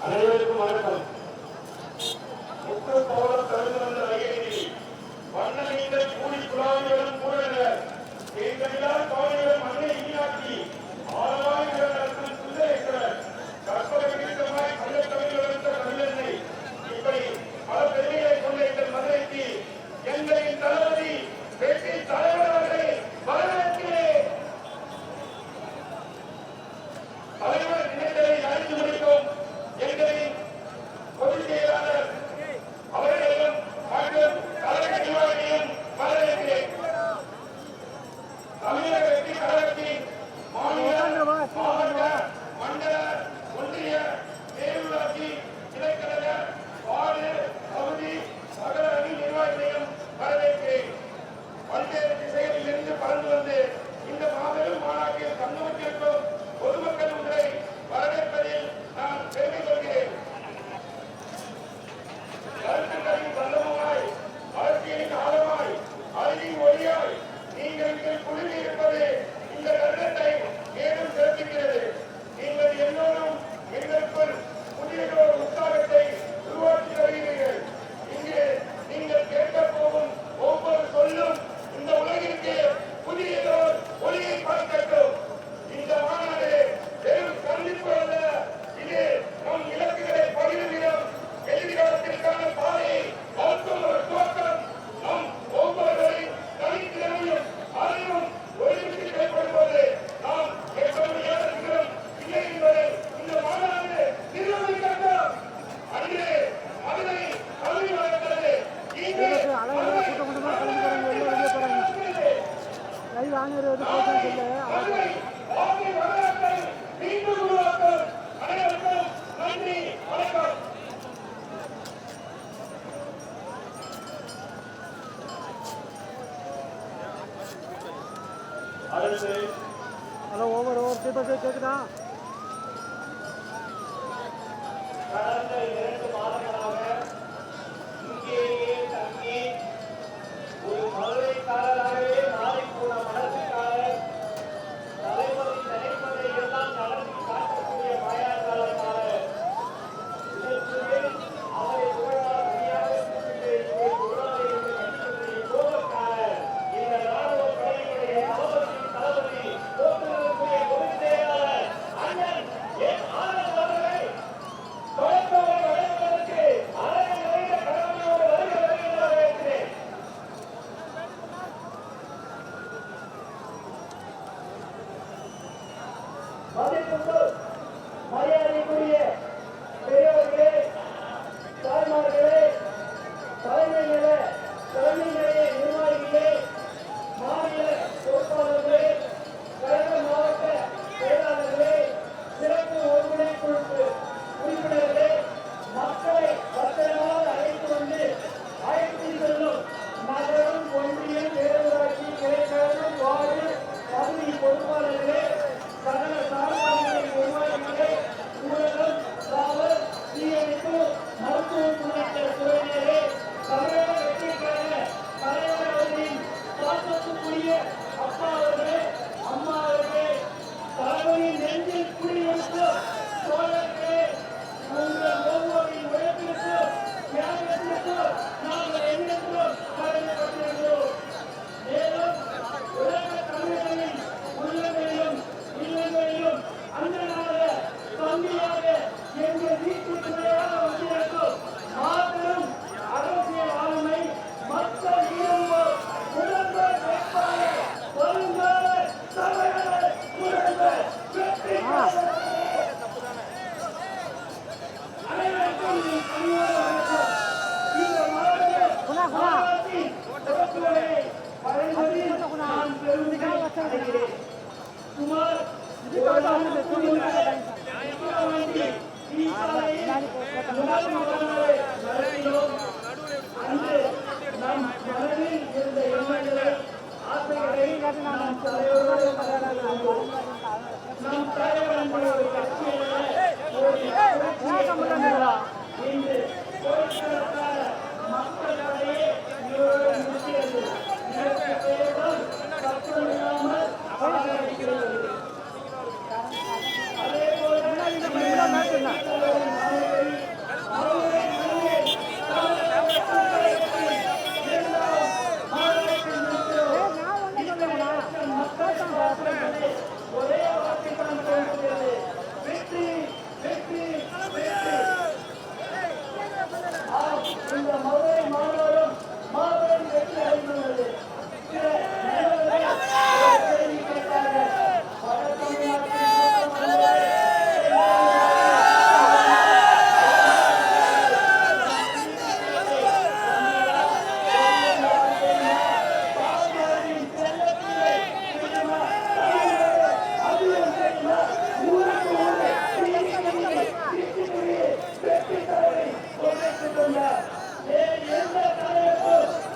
அனைவருக்கும் வணக்கம். முற்று கோலம் கலந்து வந்த வகையில் வண்ண நீங்கள் கூடி குழாவிகளும் கூடனர் எங்களில் தோழிகள் மண்ணை ஈனாக்கி ஆழமாய் நடக்கும் சுந்தரேஸ்வரர் கற்பக விருத்தமாய் கள்ளத்தமிழ் வளர்ந்த கவிழனை இப்படி பல பெருமைகளை கொண்ட எங்கள் மதுரைக்கு எங்களின் தளபதி வெற்றி தலைவர் அவர்களை வரவேற்கிறேன். தலைவர் நினைத்ததை அழைத்து முடிக்கும் எங்களின் பொதுச் செயலாளர் அவர்களையும் மற்றும் கழக நிர்வாகிகளையும் வரவேற்கிறேன். தமிழக வெற்றி கழகத்தின் மாநில, மாவட்ட, மண்டல, ஒன்றிய, பேரூராட்சி, கிளைக்கழக, வார்டு, பகுதி, நகர அணி நிர்வாகிகளையும் வரவேற்கிறேன். பல்வேறு திசைகளில் இருந்து பறந்து வந்து இந்த மாபெரும் மாநாட்டில் கண்ணுமற்றிருக்கும் பொதுமக்கள் ஒன்றை வரவேற்பதில் நான் பெருமை கொள்கிறேன். கருத்துக்களின் சந்தமாய், அரசியலின் ஆழமாய், அறிவின் ஒளியாய் நீங்கள் குழுமி இருப்பது இந்த கருத்தை மேலும் சிறப்பிக்கிறது. நீங்கள் எல்லோரும் எங்களுக்குள் புதியதோர் உற்சாகத்தை உருவாக்கி வருகிறீர்கள். இங்கே நீங்கள் கேட்கப் போகும் ஒவ்வொரு சொல்லும் இந்த உலகிற்கு புதியதோர் ஒளியை பார்க்கட்டும். இந்த மாநாடு வெறும் சந்திப்பு அல்ல, இது நம் இலக்குகளை பகிர்விடம், எதிர்காலத்திற்கான பாதையை வளர்க்கும் ஒரு துவக்கம். நம் ஒவ்வொருவரின் தனித்திறமையும் அறிவும் ஒருமித்து செயல்படும்போது நாம் எட்ட முடியாத சிகரம் இல்லை என்பதை இந்த மாநாடு நிரூபிக்கட்டும். அன்று மதுரை கல்வி வளர்க்கிறது, இன்று நன்றி, வணக்கம். ஹலோ ஓவர் கேக்குதா? கடந்த 2 மாதங்களாக இங்கேயே தங்கி ஒரு மதுரைக்காரராகவே மாறிப்போன மனசுக்காரர் தலைவரின் நினைப்பதை எல்லாம் நடத்தி காட்டக்கூடிய மயாக்காரர் இதற்கு அவரை புகழால் சரியாக கோபக்காரர் இந்த ராணுவ படையினுடைய தளபதி போக்குவரத்துடைய பொதுச் செயலாளர் அண்ணன் என் ஆனந்த் அவர்களை தொடக்கமாக வழங்குவதற்கு அழகு நிறைந்த கடமையோடு வருகிறேன். மதிப்புக்கு மரியாதைக்குரிய பெரியவர்களே, தாய்மார்களே, தலைமை நிலைய நிர்வாகிகளே, மாநில பொறுப்பாளர்களே, கழக மாவட்ட செயலாளர்களே, சிறப்பு ஒருங்கிணைப்பு உறுப்பினர்களே, மக்களை பத்திரமாக அழைத்து வந்து அழைத்து செல்லும் நகரம், ஒன்றியம், பேரூராட்சி, கிளைக்கழகம், வார்டு, பகுதி பொறுப்பாளர்களே, சகல சார்பாளர்களை நிர்வாகிகளே, ஊடகம், காவல், தீயணைப்பு, மருத்துவம் உள்ளிட்ட துறையினரே, தமிழக வெற்றிக்கான தலைவர் அவர்களின் பாசத்துக்குரிய அப்பா அவர்களே, அம்மா அவர்களே, தலைவரின் நெஞ்சில் குடியிருக்கும் தோழர்களே, உங்கள் ஒவ்வொருவரின் உழைப்பிற்கு, தியாகத்திற்கு நாங்கள் எண்ணற்றோம் கடமைப்பட்டிருக்கிறோம். மேலும் உலக தமிழர்களின் உள்ளங்களிலும் இல்லங்களிலும் அண்ணனாக, தம்பியாக, எங்கள் வீட்டுக்குள்ளையாக வந்திருக்கும் மாபெரும் அரசியல் ஆளுமை, மக்கள் ஈரம்போர், முதல்வர் வேட்பாளர், வருங்கால தமிழக முதல்வர் வெற்றி அனைவருக்கும் பணியோடு வணக்கம். இந்த மாநாட்டின் தொடக்கங்களை வழங்குவதில் நான் பெருமிதம் அடைகிறேன். சுமார் அன்று நம் மனதில் இருந்த எண்ணங்களை, ஆசைகளை நம் தலைவரோடு நம் தலைவர்களுடைய ஒரு கட்சியில இன்று கோடிக்கணக்கான மக்கள் படையே இவரோடு முடிக்கிறது. இதற்கு பெயர்தான் சத்தமில்லாமல் ஆதரிக்கிறது. அதே போல